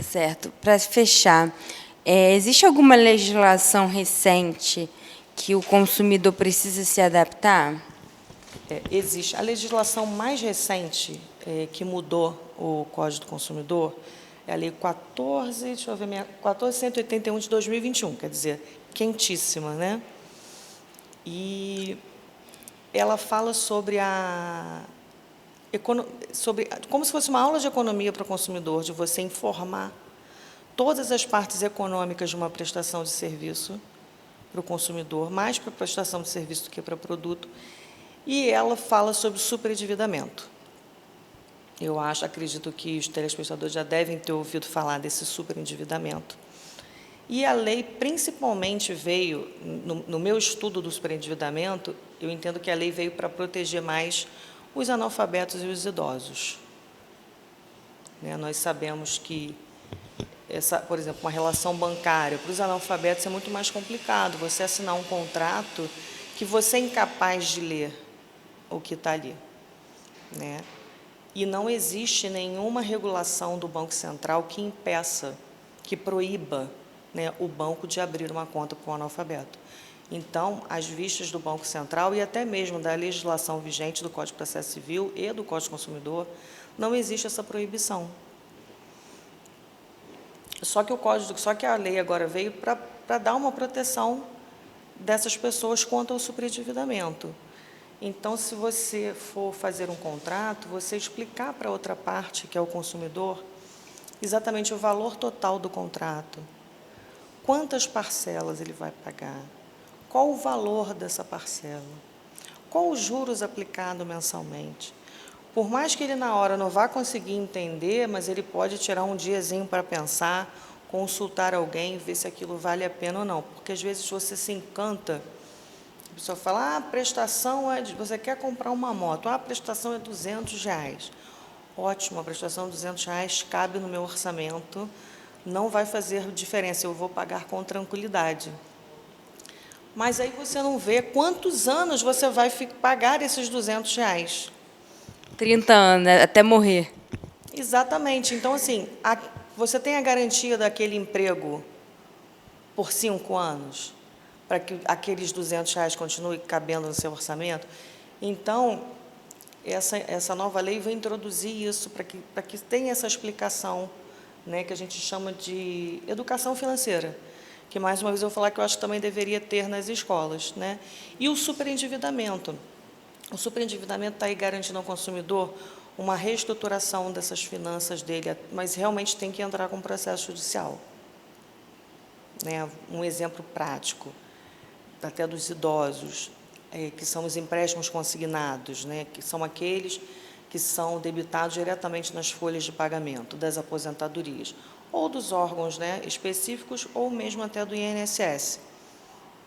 Tá certo. Para fechar, existe alguma legislação recente que o consumidor precisa se adaptar? Existe. A legislação mais recente que mudou o Código do Consumidor é a Lei 14, deixa eu ver, 14.181 de 2021, quer dizer, quentíssima, né? E ela fala sobre como se fosse uma aula de economia para o consumidor, de você informar todas as partes econômicas de uma prestação de serviço para o consumidor, mais para a prestação de serviço do que para produto. E ela fala sobre superendividamento. Eu acredito que os telespectadores já devem ter ouvido falar desse superendividamento. E a lei principalmente veio, no meu estudo do superendividamento, eu entendo que a lei veio para proteger mais os analfabetos e os idosos. Nós sabemos que, por exemplo, uma relação bancária, para os analfabetos é muito mais complicado você assinar um contrato que você é incapaz de ler o que está ali. E não existe nenhuma regulação do Banco Central que impeça, que proíba o banco de abrir uma conta para o analfabeto. Então, às vistas do Banco Central e até mesmo da legislação vigente do Código de Processo Civil e do Código do Consumidor, não existe essa proibição. Só que a lei agora veio para dar uma proteção dessas pessoas contra o superendividamento. Então, se você for fazer um contrato, você explicar para a outra parte, que é o consumidor, exatamente o valor total do contrato, quantas parcelas ele vai pagar, qual o valor dessa parcela, qual os juros aplicados mensalmente. Por mais que ele, na hora, não vá conseguir entender, mas ele pode tirar um diazinho para pensar, consultar alguém, ver se aquilo vale a pena ou não. Porque, às vezes, você se encanta. A pessoa fala, a prestação você quer comprar uma moto, a prestação é R$200. Ótimo, a prestação de R$200 cabe no meu orçamento, não vai fazer diferença, eu vou pagar com tranquilidade. Mas aí você não vê quantos anos você vai pagar esses R$200. 30 anos, até morrer. Exatamente. Então, assim, você tem a garantia daquele emprego por 5 anos? Para que aqueles R$200 continuem cabendo no seu orçamento. Então, essa nova lei vai introduzir isso, para que tenha essa explicação, que a gente chama de educação financeira, que, mais uma vez, eu vou falar que eu acho que também deveria ter nas escolas. E o superendividamento. O superendividamento está aí garantindo ao consumidor uma reestruturação dessas finanças dele, mas realmente tem que entrar com o processo judicial. Um exemplo prático, até dos idosos, que são os empréstimos consignados, que são aqueles que são debitados diretamente nas folhas de pagamento das aposentadorias, ou dos órgãos específicos, ou mesmo até do INSS.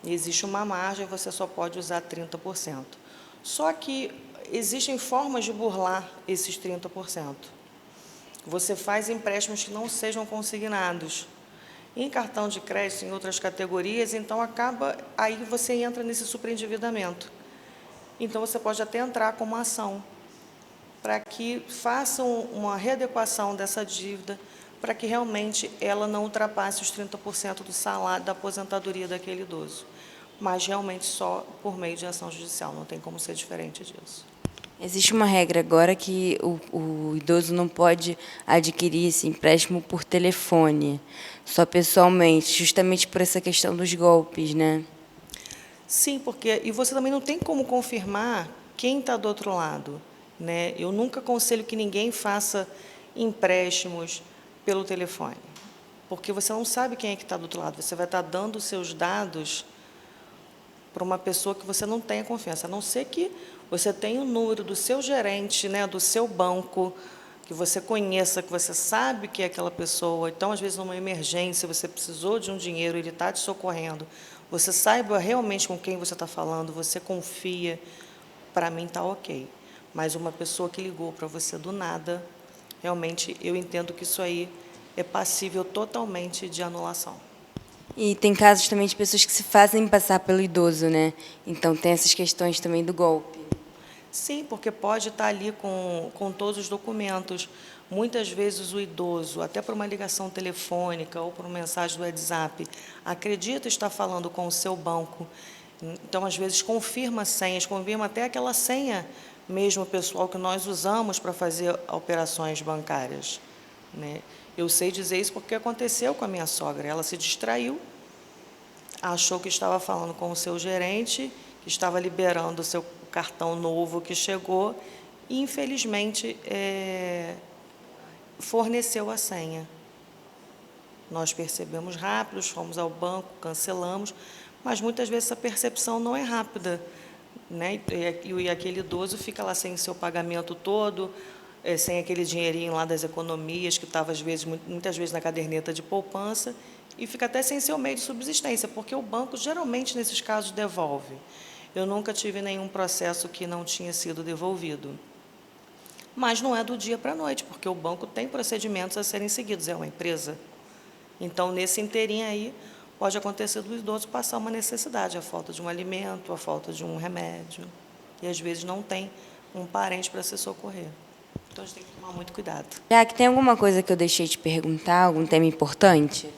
E existe uma margem, você só pode usar 30%. Só que existem formas de burlar esses 30%. Você faz empréstimos que não sejam consignados. Em cartão de crédito, em outras categorias, então aí você entra nesse superendividamento. Então, você pode até entrar com uma ação para que façam uma readequação dessa dívida, para que realmente ela não ultrapasse os 30% do salário da aposentadoria daquele idoso, mas realmente só por meio de ação judicial, não tem como ser diferente disso. Existe uma regra agora que o idoso não pode adquirir esse empréstimo por telefone, só pessoalmente, justamente por essa questão dos golpes, Sim, e você também não tem como confirmar quem está do outro lado. Eu nunca aconselho que ninguém faça empréstimos pelo telefone, porque você não sabe quem é que está do outro lado, você vai estar dando os seus dados para uma pessoa que você não tenha confiança, a não ser que você tenha o número do seu gerente, do seu banco, que você conheça, que você sabe que é aquela pessoa. Então, às vezes, numa emergência, você precisou de um dinheiro, ele está te socorrendo, você saiba realmente com quem você está falando, você confia, para mim está ok. Mas uma pessoa que ligou para você do nada, realmente, eu entendo que isso aí é passível totalmente de anulação. E tem casos também de pessoas que se fazem passar pelo idoso, Então, tem essas questões também do golpe. Sim, porque pode estar ali com todos os documentos. Muitas vezes o idoso, até por uma ligação telefônica ou por uma mensagem do WhatsApp, acredita estar falando com o seu banco. Então, às vezes, confirma senhas, confirma até aquela senha mesmo pessoal que nós usamos para fazer operações bancárias, né? Eu sei dizer isso porque aconteceu com a minha sogra. Ela se distraiu, achou que estava falando com o seu gerente, que estava liberando o seu cartão novo que chegou e, infelizmente, forneceu a senha. Nós percebemos rápido, fomos ao banco, cancelamos, mas muitas vezes essa percepção não é rápida, né? E aquele idoso fica lá sem o seu pagamento todo, sem aquele dinheirinho lá das economias, que estava, às vezes, muitas vezes, na caderneta de poupança, e fica até sem seu meio de subsistência, porque o banco, geralmente, nesses casos, devolve. Eu nunca tive nenhum processo que não tinha sido devolvido. Mas não é do dia para a noite, porque o banco tem procedimentos a serem seguidos, é uma empresa. Então, nesse inteirinho aí, pode acontecer do idoso passar uma necessidade, a falta de um alimento, a falta de um remédio. E, às vezes, não tem um parente para se socorrer. Então, a gente tem que tomar muito cuidado. Já que tem alguma coisa que eu deixei de perguntar, algum tema importante?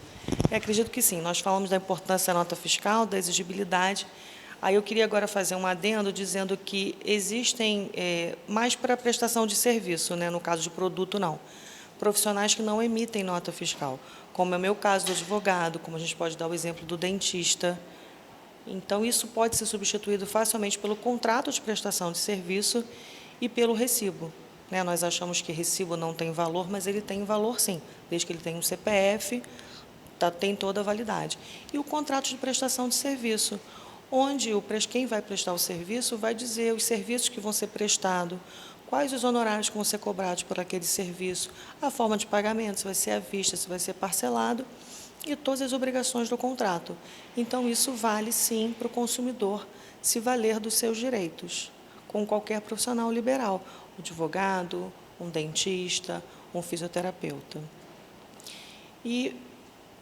Eu acredito que sim. Nós falamos da importância da nota fiscal, da exigibilidade. Aí eu queria agora fazer um adendo dizendo que existem, mais para prestação de serviço, né, no caso de produto, não, profissionais que não emitem nota fiscal, como é o meu caso do advogado, como a gente pode dar o exemplo do dentista. Então, isso pode ser substituído facilmente pelo contrato de prestação de serviço e pelo recibo, né? Nós achamos que recibo não tem valor, mas ele tem valor sim, desde que ele tenha um CPF, tem toda a validade. E o contrato de prestação de serviço, onde quem vai prestar o serviço vai dizer os serviços que vão ser prestados, quais os honorários que vão ser cobrados por aquele serviço, a forma de pagamento, se vai ser à vista, se vai ser parcelado, e todas as obrigações do contrato. Então, isso vale, sim, para o consumidor se valer dos seus direitos, com qualquer profissional liberal, um advogado, um dentista, um fisioterapeuta. E,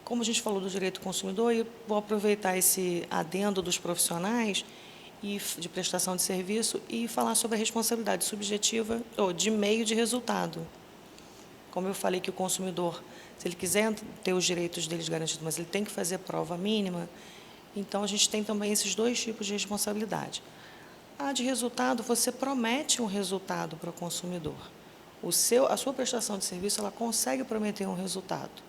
como a gente falou do direito do consumidor, eu vou aproveitar esse adendo dos profissionais e de prestação de serviço e falar sobre a responsabilidade subjetiva ou de meio de resultado. Como eu falei que o consumidor, se ele quiser ter os direitos deles garantidos, mas ele tem que fazer prova mínima, então a gente tem também esses dois tipos de responsabilidade. A de resultado, você promete um resultado para o consumidor. A sua prestação de serviço, ela consegue prometer um resultado.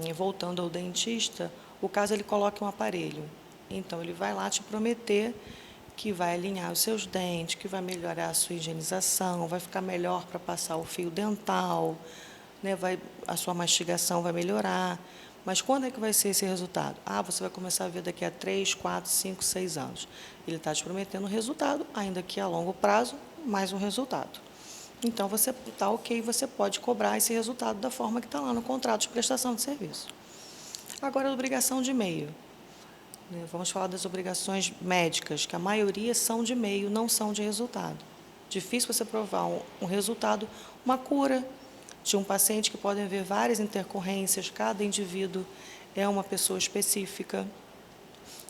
E voltando ao dentista, o caso ele coloca um aparelho. Então, ele vai lá te prometer que vai alinhar os seus dentes, que vai melhorar a sua higienização, vai ficar melhor para passar o fio dental, né? A sua mastigação vai melhorar. Mas quando é que vai ser esse resultado? Você vai começar a ver daqui a 3, 4, 5, 6 anos. Ele está te prometendo um resultado, ainda que a longo prazo, mais um resultado. Então, você está ok, você pode cobrar esse resultado da forma que está lá no contrato de prestação de serviço. Agora, a obrigação de meio. Vamos falar das obrigações médicas, que a maioria são de meio, não são de resultado. Difícil você provar um resultado, uma cura de um paciente que podem haver várias intercorrências, cada indivíduo é uma pessoa específica.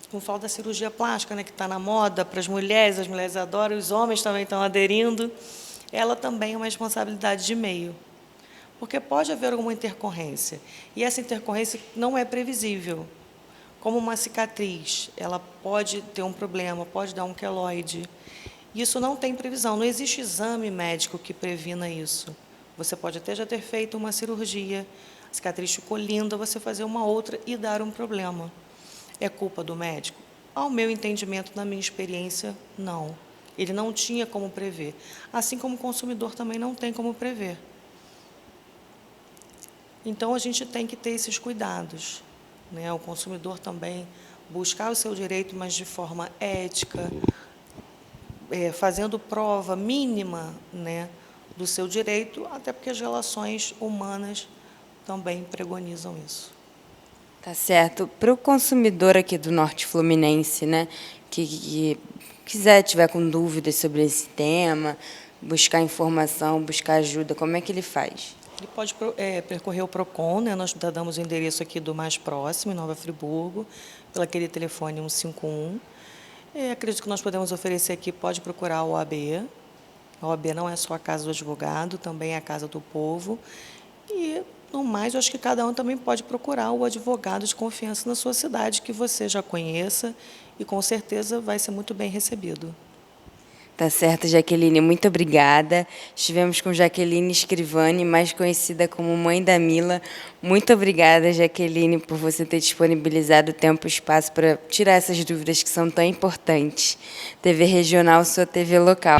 Vamos falar da cirurgia plástica, né, que está na moda para as mulheres adoram, os homens também estão aderindo. Ela também é uma responsabilidade de meio, porque pode haver alguma intercorrência, e essa intercorrência não é previsível. Como uma cicatriz, ela pode ter um problema, pode dar um queloide. Isso não tem previsão, não existe exame médico que previna isso. Você pode até já ter feito uma cirurgia, a cicatriz ficou linda, você fazer uma outra e dar um problema. É culpa do médico? Ao meu entendimento, na minha experiência, não. Ele não tinha como prever. Assim como o consumidor também não tem como prever. Então, a gente tem que ter esses cuidados, né? O consumidor também buscar o seu direito, mas de forma ética, fazendo prova mínima, né, do seu direito, até porque as relações humanas também pregonizam isso. Tá certo. Para o consumidor aqui do Norte Fluminense, né, que tiver com dúvidas sobre esse tema, buscar informação, buscar ajuda, como é que ele faz? Ele pode percorrer o PROCON, né? Nós damos o endereço aqui do mais próximo, em Nova Friburgo, pelo aquele telefone 151. Acredito que nós podemos oferecer aqui, pode procurar a OAB. A OAB não é só a casa do advogado, também é a casa do povo. E, no mais, eu acho que cada um também pode procurar o advogado de confiança na sua cidade, que você já conheça e, com certeza, vai ser muito bem recebido. Tá certo, Jaqueline, muito obrigada. Estivemos com Jaqueline Scrivani, mais conhecida como Mãe da Mila. Muito obrigada, Jaqueline, por você ter disponibilizado tempo e espaço para tirar essas dúvidas que são tão importantes. TV Regional, sua TV local.